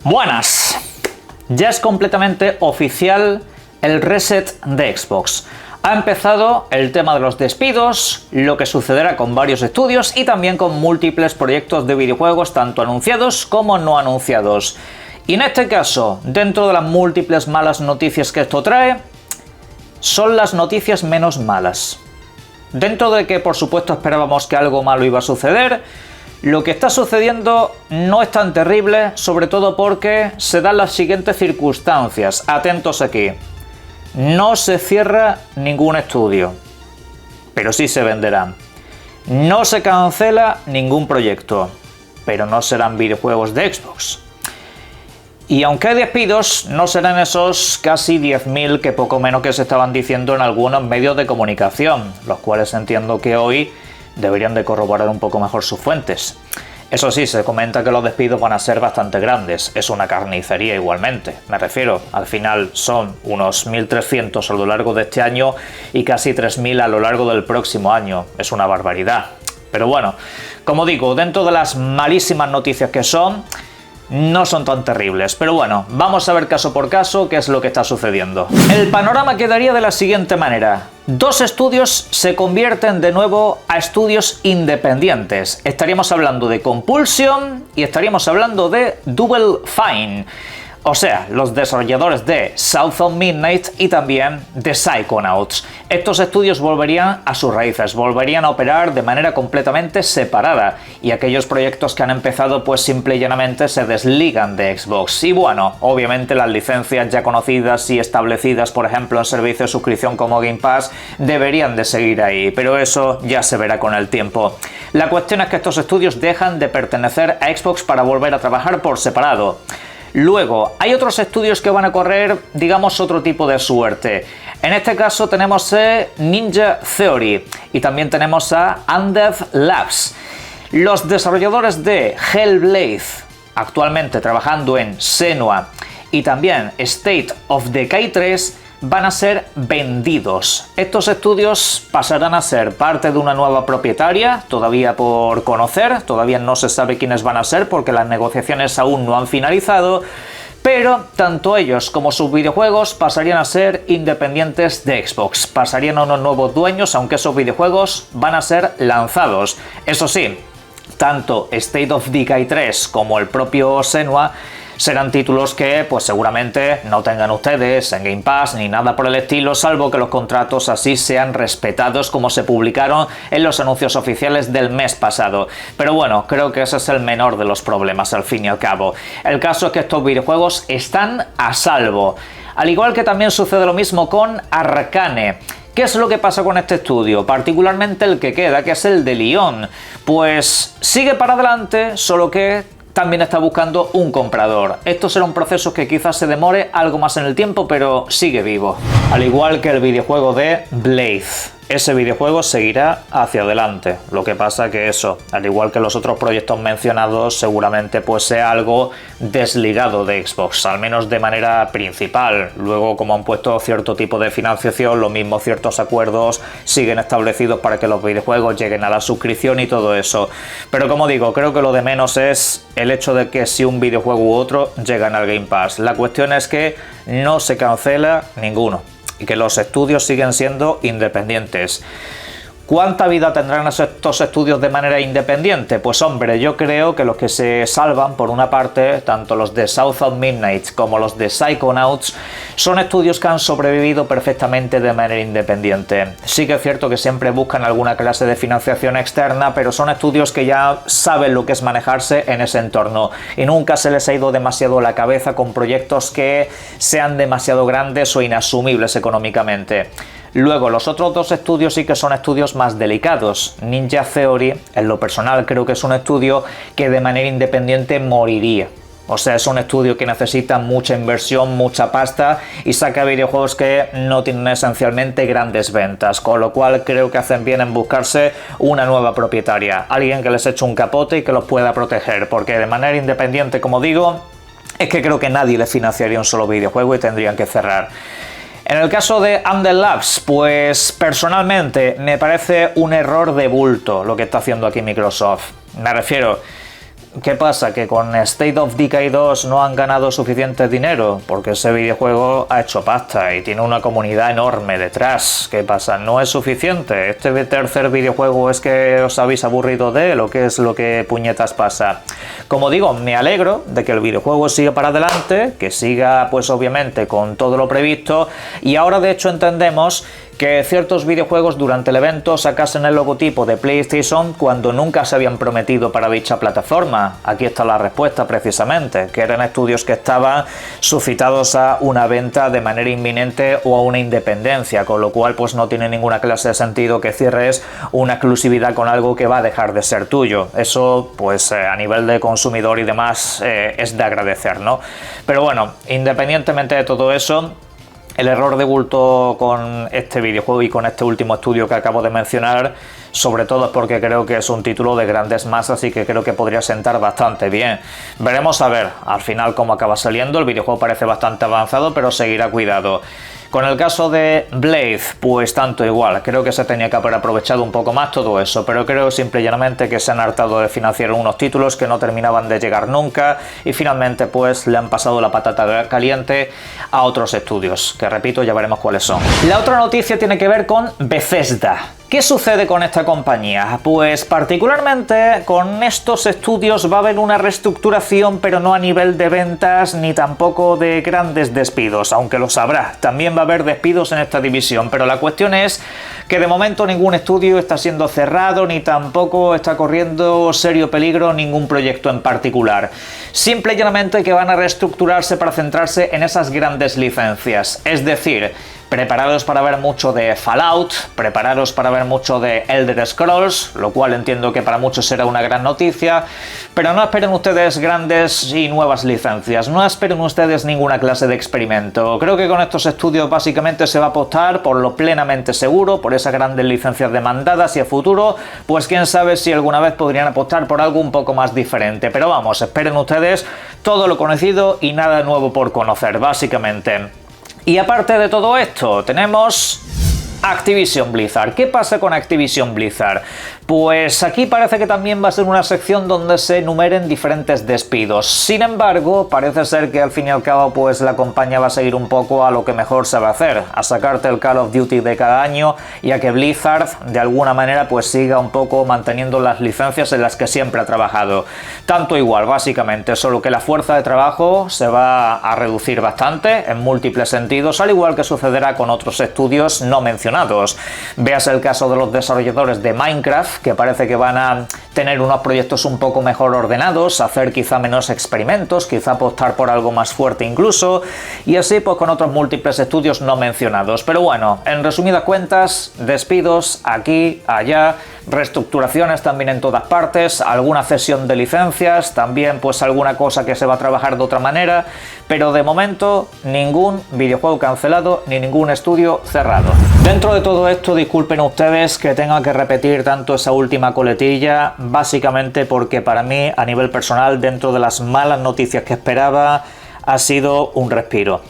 Buenas, ya es completamente oficial el reset de Xbox. Ha empezado el tema de los despidos, lo que sucederá con varios estudios y también con múltiples proyectos de videojuegos, tanto anunciados como no anunciados. Y en este caso, dentro de las múltiples malas noticias que esto trae, son las noticias menos malas. Dentro de que, por supuesto, esperábamos que algo malo iba a suceder, lo que está sucediendo no es tan terrible, sobre todo porque se dan las siguientes circunstancias. Atentos aquí. No se cierra ningún estudio, pero sí se venderán. No se cancela ningún proyecto, pero no serán videojuegos de Xbox. Y aunque hay despidos, no serán esos casi 10.000 que poco menos que se estaban diciendo en algunos medios de comunicación, los cuales entiendo que hoy deberían de corroborar un poco mejor sus fuentes. Eso sí, se comenta que los despidos van a ser bastante grandes, es una carnicería igualmente. Me refiero, al final son unos 1.300 a lo largo de este año y casi 3.000 a lo largo del próximo año. Es una barbaridad. Pero bueno, como digo, dentro de las malísimas noticias que son, no son tan terribles, pero bueno, vamos a ver caso por caso qué es lo que está sucediendo. El panorama quedaría de la siguiente manera. Dos estudios se convierten de nuevo a estudios independientes. Estaríamos hablando de Compulsion y estaríamos hablando de Double Fine. O sea, los desarrolladores de South of Midnight y también de Psychonauts. Estos estudios volverían a sus raíces, volverían a operar de manera completamente separada y aquellos proyectos que han empezado pues simple y llanamente se desligan de Xbox. Y bueno, obviamente las licencias ya conocidas y establecidas, por ejemplo en servicios de suscripción como Game Pass, deberían de seguir ahí, pero eso ya se verá con el tiempo. La cuestión es que estos estudios dejan de pertenecer a Xbox para volver a trabajar por separado. Luego, hay otros estudios que van a correr, digamos, otro tipo de suerte. En este caso tenemos Ninja Theory y también tenemos a Undead Labs. Los desarrolladores de Hellblade, actualmente trabajando en Senua, y también State of Decay 3, van a ser vendidos. Estos estudios pasarán a ser parte de una nueva propietaria, todavía por conocer, todavía no se sabe quiénes van a ser porque las negociaciones aún no han finalizado, pero tanto ellos como sus videojuegos pasarían a ser independientes de Xbox, pasarían a unos nuevos dueños, aunque esos videojuegos van a ser lanzados. Eso sí, tanto State of Decay 3 como el propio Senua serán títulos que pues seguramente no tengan ustedes en Game Pass ni nada por el estilo, salvo que los contratos así sean respetados como se publicaron en los anuncios oficiales del mes pasado. Pero bueno, creo que ese es el menor de los problemas al fin y al cabo. El caso es que estos videojuegos están a salvo. Al igual que también sucede lo mismo con Arcane. ¿Qué es lo que pasa con este estudio? Particularmente el que queda, que es el de Lyon. Pues sigue para adelante, solo que también está buscando un comprador. Esto será un proceso que quizás se demore algo más en el tiempo, pero sigue vivo. Al igual que el videojuego de Blade. Ese videojuego seguirá hacia adelante. Lo que pasa que eso, al igual que los otros proyectos mencionados, seguramente pues sea algo desligado de Xbox, al menos de manera principal. Luego, como han puesto cierto tipo de financiación, lo mismo ciertos acuerdos siguen establecidos para que los videojuegos lleguen a la suscripción y todo eso. Pero como digo, creo que lo de menos es el hecho de que si un videojuego u otro llegan al Game Pass. La cuestión es que no se cancela ninguno y que los estudios siguen siendo independientes. ¿Cuánta vida tendrán estos estudios de manera independiente? Pues hombre, yo creo que los que se salvan, por una parte, tanto los de South of Midnight como los de Psychonauts, son estudios que han sobrevivido perfectamente de manera independiente. Sí que es cierto que siempre buscan alguna clase de financiación externa, pero son estudios que ya saben lo que es manejarse en ese entorno y nunca se les ha ido demasiado la cabeza con proyectos que sean demasiado grandes o inasumibles económicamente. Luego, los otros dos estudios sí que son estudios más delicados. Ninja Theory, en lo personal, creo que es un estudio que de manera independiente moriría. O sea, es un estudio que necesita mucha inversión, mucha pasta y saca videojuegos que no tienen esencialmente grandes ventas, con lo cual creo que hacen bien en buscarse una nueva propietaria, alguien que les eche un capote y que los pueda proteger, porque de manera independiente, como digo, es que creo que nadie les financiaría un solo videojuego y tendrían que cerrar. En el caso de Undead Labs, pues personalmente me parece un error de bulto lo que está haciendo aquí Microsoft. Me refiero, ¿qué pasa? ¿Que con State of Decay 2 no han ganado suficiente dinero? Porque ese videojuego ha hecho pasta y tiene una comunidad enorme detrás. ¿Qué pasa? ¿No es suficiente? ¿Este tercer videojuego es que os habéis aburrido de él o qué es lo que puñetas pasa? Como digo, me alegro de que el videojuego siga para adelante, que siga pues obviamente con todo lo previsto, y ahora de hecho entendemos que ciertos videojuegos durante el evento sacasen el logotipo de PlayStation cuando nunca se habían prometido para dicha plataforma. Aquí está la respuesta precisamente, que eran estudios que estaban suscitados a una venta de manera inminente o a una independencia, con lo cual pues no tiene ninguna clase de sentido que cierres una exclusividad con algo que va a dejar de ser tuyo. Eso pues a nivel de consumidor y demás es de agradecer, ¿no? Pero bueno, independientemente de todo eso, el error de bulto con este videojuego y con este último estudio que acabo de mencionar, sobre todo es porque creo que es un título de grandes masas y que creo que podría sentar bastante bien. Veremos a ver al final cómo acaba saliendo. El videojuego parece bastante avanzado, pero seguirá cuidado. Con el caso de Blade, pues tanto igual, creo que se tenía que haber aprovechado un poco más todo eso, pero creo simple y llanamente que se han hartado de financiar unos títulos que no terminaban de llegar nunca y finalmente pues le han pasado la patata caliente a otros estudios, que repito, ya veremos cuáles son. La otra noticia tiene que ver con Bethesda. ¿Qué sucede con esta compañía? Pues particularmente con estos estudios va a haber una reestructuración, pero no a nivel de ventas ni tampoco de grandes despidos, aunque los habrá. También va a haber despidos en esta división, pero la cuestión es que de momento ningún estudio está siendo cerrado ni tampoco está corriendo serio peligro ningún proyecto en particular. Simple y llanamente que van a reestructurarse para centrarse en esas grandes licencias, es decir, prepararos para ver mucho de Fallout, prepararos para ver mucho de Elder Scrolls, lo cual entiendo que para muchos será una gran noticia, pero no esperen ustedes grandes y nuevas licencias, no esperen ustedes ninguna clase de experimento. Creo que con estos estudios básicamente se va a apostar por lo plenamente seguro, por esas grandes licencias demandadas y a futuro, pues quién sabe si alguna vez podrían apostar por algo un poco más diferente. Pero vamos, esperen ustedes todo lo conocido y nada nuevo por conocer, básicamente. Y aparte de todo esto, tenemos Activision Blizzard. ¿Qué pasa con Activision Blizzard? Pues aquí parece que también va a ser una sección donde se enumeren diferentes despidos. Sin embargo, parece ser que al fin y al cabo pues la compañía va a seguir un poco a lo que mejor se va a hacer, a sacarte el Call of Duty de cada año y a que Blizzard de alguna manera pues siga un poco manteniendo las licencias en las que siempre ha trabajado. Tanto igual, básicamente, solo que la fuerza de trabajo se va a reducir bastante en múltiples sentidos, al igual que sucederá con otros estudios no mencionados. Veas el caso de los desarrolladores de Minecraft, que parece que van a tener unos proyectos un poco mejor ordenados, hacer quizá menos experimentos, quizá apostar por algo más fuerte incluso, y así pues con otros múltiples estudios no mencionados. Pero bueno, en resumidas cuentas, despidos aquí, allá, reestructuraciones también en todas partes, alguna cesión de licencias, también pues alguna cosa que se va a trabajar de otra manera, pero de momento ningún videojuego cancelado ni ningún estudio cerrado. Dentro de todo esto, disculpen ustedes que tenga que repetir tanto esa última coletilla, básicamente porque para mí, a nivel personal, dentro de las malas noticias que esperaba, ha sido un respiro.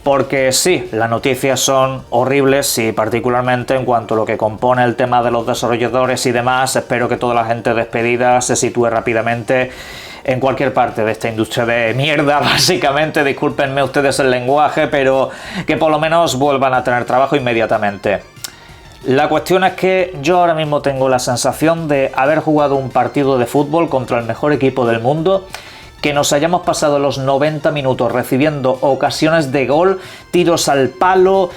Porque sí, las noticias son horribles y particularmente en cuanto a lo que compone el tema de los desarrolladores y demás, espero que toda la gente despedida se sitúe rápidamente en cualquier parte de esta industria de mierda, básicamente, discúlpenme ustedes el lenguaje, pero que por lo menos vuelvan a tener trabajo inmediatamente. La cuestión es que yo ahora mismo tengo la sensación de haber jugado un partido de fútbol contra el mejor equipo del mundo, que nos hayamos pasado los 90 minutos recibiendo ocasiones de gol, tiros al palo,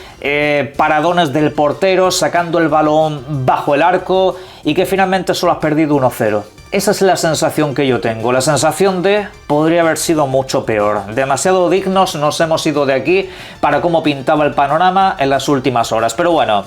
paradones del portero, sacando el balón bajo el arco y que finalmente solo has perdido 1-0. Esa es la sensación que yo tengo, la sensación de podría haber sido mucho peor. Demasiado dignos nos hemos ido de aquí para cómo pintaba el panorama en las últimas horas. Pero bueno,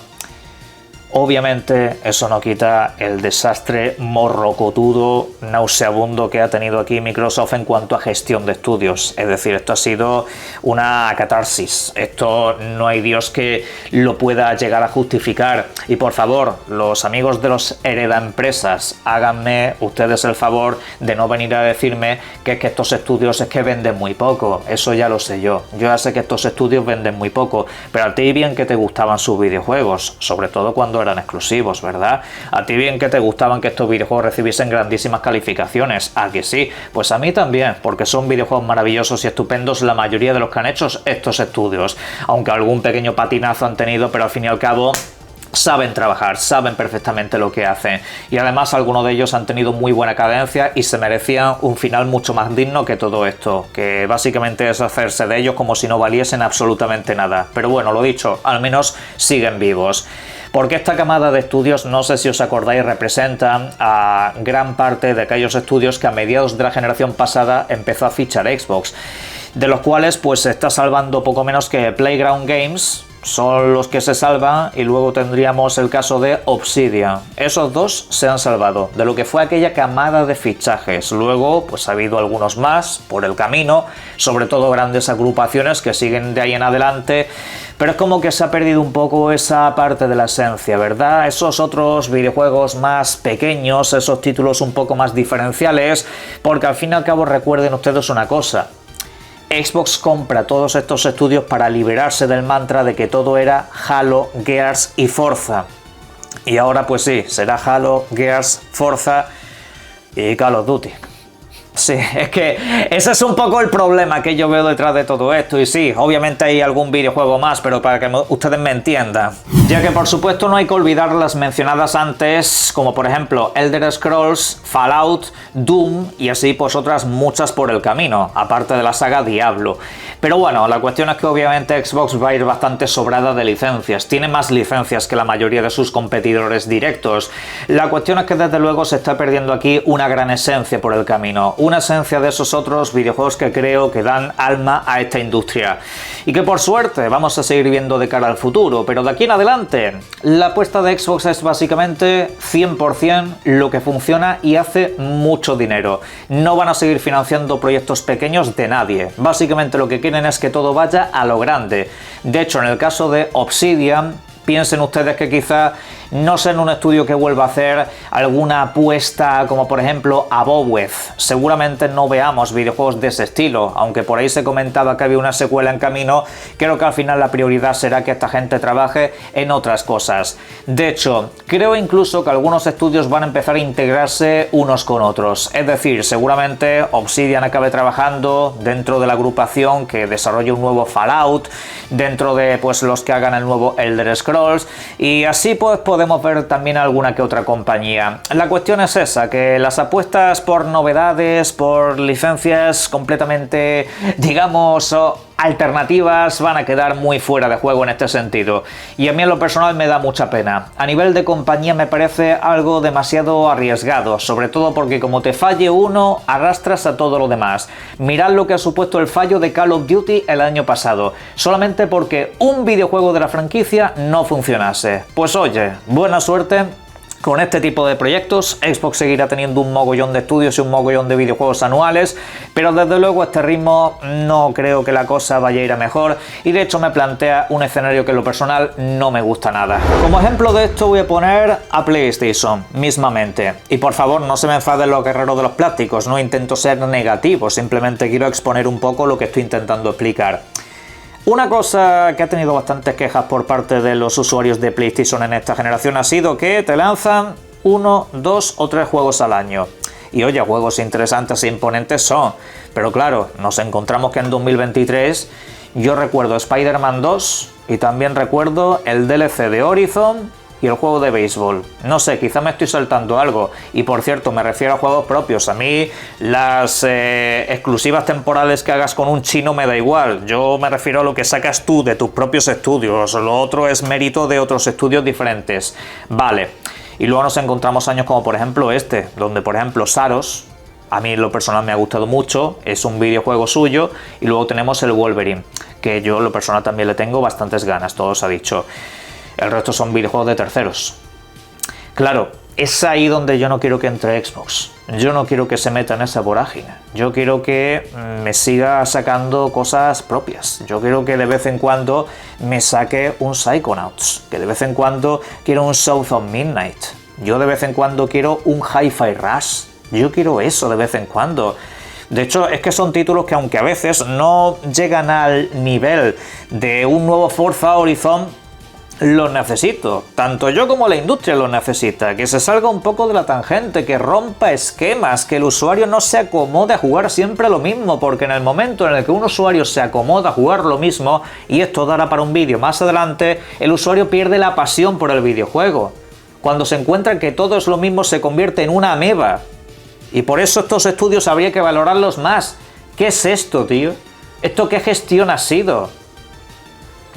obviamente eso no quita el desastre morrocotudo, nauseabundo que ha tenido aquí Microsoft en cuanto a gestión de estudios. Es decir, esto ha sido una catarsis. Esto no hay Dios que lo pueda llegar a justificar. Y por favor, los amigos de los heredaempresas, háganme ustedes el favor de no venir a decirme que es que estos estudios es que venden muy poco. Eso ya lo sé yo. Yo ya sé que estos estudios venden muy poco. Pero a ti bien que te gustaban sus videojuegos, sobre todo cuando estos eran exclusivos, ¿verdad? A ti bien que te gustaban que estos videojuegos recibiesen grandísimas calificaciones, ¿a que sí? Pues a mí también, porque son videojuegos maravillosos y estupendos la mayoría de los que han hecho estos estudios, aunque algún pequeño patinazo han tenido, pero al fin y al cabo saben trabajar, saben perfectamente lo que hacen, y además algunos de ellos han tenido muy buena cadencia y se merecían un final mucho más digno que todo esto, que básicamente es hacerse de ellos como si no valiesen absolutamente nada. Pero bueno, lo dicho, al menos siguen vivos. Porque esta camada de estudios, no sé si os acordáis, representan a gran parte de aquellos estudios que a mediados de la generación pasada empezó a fichar Xbox, de los cuales pues se está salvando poco menos que Playground Games, son los que se salvan, y luego tendríamos el caso de Obsidian. Esos dos se han salvado de lo que fue aquella camada de fichajes. Luego pues ha habido algunos más por el camino, sobre todo grandes agrupaciones que siguen de ahí en adelante, pero es como que se ha perdido un poco esa parte de la esencia, ¿verdad? Esos otros videojuegos más pequeños, esos títulos un poco más diferenciales, porque al fin y al cabo recuerden ustedes una cosa: Xbox compra todos estos estudios para liberarse del mantra de que todo era Halo, Gears y Forza. Y ahora pues sí, será Halo, Gears, Forza y Call of Duty. Sí, es que ese es un poco el problema que yo veo detrás de todo esto. Y sí, obviamente hay algún videojuego más, pero para que ustedes me entiendan. Ya que por supuesto no hay que olvidar las mencionadas antes, como por ejemplo Elder Scrolls, Fallout, Doom y así pues otras muchas por el camino, aparte de la saga Diablo. Pero bueno, la cuestión es que obviamente Xbox va a ir bastante sobrada de licencias. Tiene más licencias que la mayoría de sus competidores directos. La cuestión es que desde luego se está perdiendo aquí una gran esencia por el camino. Una esencia de esos otros videojuegos que creo que dan alma a esta industria. Y que por suerte vamos a seguir viendo de cara al futuro. Pero de aquí en adelante, la apuesta de Xbox es básicamente 100% lo que funciona y hace mucho dinero. No van a seguir financiando proyectos pequeños de nadie. Básicamente lo que quieren es que todo vaya a lo grande. De hecho, en el caso de Obsidian, piensen ustedes que quizá no sea en un estudio que vuelva a hacer alguna apuesta como por ejemplo Aboweth. Seguramente no veamos videojuegos de ese estilo, aunque por ahí se comentaba que había una secuela en camino. Creo que al final la prioridad será que esta gente trabaje en otras cosas. De hecho, creo incluso que algunos estudios van a empezar a integrarse unos con otros. Es decir, seguramente Obsidian acabe trabajando dentro de la agrupación que desarrolle un nuevo Fallout, dentro de pues los que hagan el nuevo Elder Scrolls, y así pues podemos ver también alguna que otra compañía. La cuestión es esa, que las apuestas por novedades, por licencias completamente, digamos, alternativas van a quedar muy fuera de juego en este sentido, y a mí en lo personal me da mucha pena. A nivel de compañía me parece algo demasiado arriesgado, sobre todo porque como te falle uno, arrastras a todo lo demás. Mirad lo que ha supuesto el fallo de Call of Duty el año pasado, solamente porque un videojuego de la franquicia no funcionase. Pues oye, buena suerte. Con este tipo de proyectos, Xbox seguirá teniendo un mogollón de estudios y un mogollón de videojuegos anuales, pero desde luego a este ritmo no creo que la cosa vaya a ir a mejor, y de hecho me plantea un escenario que en lo personal no me gusta nada. Como ejemplo de esto voy a poner a PlayStation, mismamente. Y por favor no se me enfaden los guerreros de los plásticos, no intento ser negativo, simplemente quiero exponer un poco lo que estoy intentando explicar. Una cosa que ha tenido bastantes quejas por parte de los usuarios de PlayStation en esta generación ha sido que te lanzan 1, 2 o 3 juegos al año. Y oye, juegos interesantes e imponentes son, pero claro, nos encontramos que en 2023 yo recuerdo Spider-Man 2 y también recuerdo el DLC de Horizon y el juego de béisbol. No sé, quizá me estoy saltando algo. Y por cierto, me refiero a juegos propios. A mí las exclusivas temporales que hagas con un chino me da igual. Yo me refiero a lo que sacas tú de tus propios estudios. Lo otro es mérito de otros estudios diferentes. Vale. Y luego nos encontramos años como por ejemplo este, donde por ejemplo Saros, a mí en lo personal me ha gustado mucho, es un videojuego suyo. Y luego tenemos el Wolverine, que yo en lo personal también le tengo bastantes ganas, todo se ha dicho. El resto son videojuegos de terceros. Claro, es ahí donde yo no quiero que entre Xbox. Yo no quiero que se meta en esa vorágine. Yo quiero que me siga sacando cosas propias. Yo quiero que de vez en cuando me saque un Psychonauts. Que de vez en cuando quiero un South of Midnight. Yo de vez en cuando quiero un Hi-Fi Rush. Yo quiero eso de vez en cuando. De hecho, es que son títulos que aunque a veces no llegan al nivel de un nuevo Forza Horizon, los necesito, tanto yo como la industria los necesita, que se salga un poco de la tangente, que rompa esquemas, que el usuario no se acomode a jugar siempre lo mismo, porque en el momento en el que un usuario se acomoda a jugar lo mismo, y esto dará para un vídeo más adelante, el usuario pierde la pasión por el videojuego. Cuando se encuentra que todo es lo mismo se convierte en una ameba. Y por eso estos estudios habría que valorarlos más. ¿Qué es esto, tío? ¿Esto qué gestión ha sido?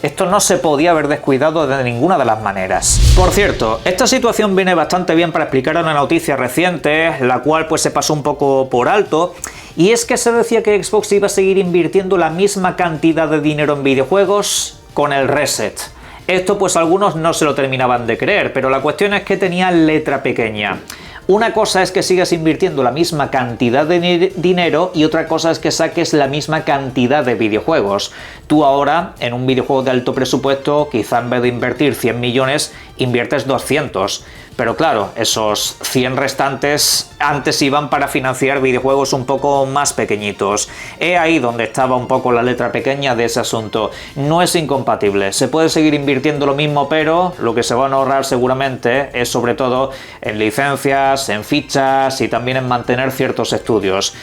Esto no se podía haber descuidado de ninguna de las maneras. Por cierto, esta situación viene bastante bien para explicar una noticia reciente, la cual pues se pasó un poco por alto, y es que se decía que Xbox iba a seguir invirtiendo la misma cantidad de dinero en videojuegos con el reset. Esto pues algunos no se lo terminaban de creer, pero la cuestión es que tenía letra pequeña. Una cosa es que sigas invirtiendo la misma cantidad de dinero y otra cosa es que saques la misma cantidad de videojuegos. Tú ahora, en un videojuego de alto presupuesto, quizá en vez de invertir 100 millones, inviertes 200. Pero claro, esos 100 restantes antes iban para financiar videojuegos un poco más pequeñitos. He ahí donde estaba un poco la letra pequeña de ese asunto. No es incompatible, se puede seguir invirtiendo lo mismo, pero lo que se van a ahorrar seguramente es sobre todo en licencias, en fichas y también en mantener ciertos estudios.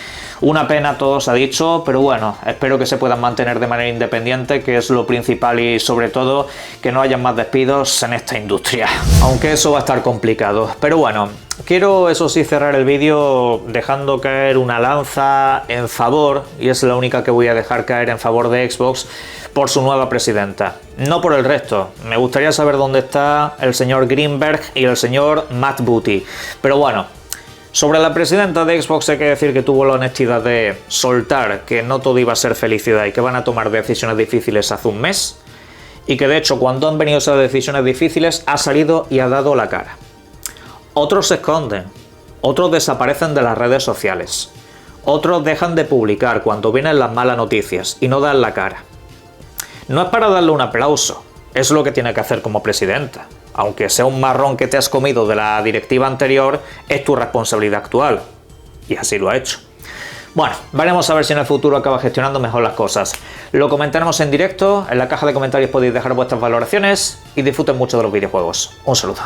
Una pena, todo se ha dicho, pero bueno, espero que se puedan mantener de manera independiente, que es lo principal, y sobre todo que no haya más despidos en esta industria. Aunque eso va a estar complicado. Pero bueno, quiero eso sí cerrar el vídeo dejando caer una lanza en favor, y es la única que voy a dejar caer en favor de Xbox, por su nueva presidenta. No por el resto. Me gustaría saber dónde está el señor Greenberg y el señor Matt Booty. Pero bueno, sobre la presidenta de Xbox hay que decir que tuvo la honestidad de soltar que no todo iba a ser felicidad y que van a tomar decisiones difíciles hace un mes, y que de hecho cuando han venido esas decisiones difíciles ha salido y ha dado la cara. Otros se esconden, otros desaparecen de las redes sociales, otros dejan de publicar cuando vienen las malas noticias y no dan la cara. No es para darle un aplauso, es lo que tiene que hacer como presidenta. Aunque sea un marrón que te has comido de la directiva anterior, es tu responsabilidad actual. Y así lo ha hecho. Bueno, veremos a ver si en el futuro acaba gestionando mejor las cosas. Lo comentaremos en directo, en la caja de comentarios podéis dejar vuestras valoraciones y disfruten mucho de los videojuegos. Un saludo.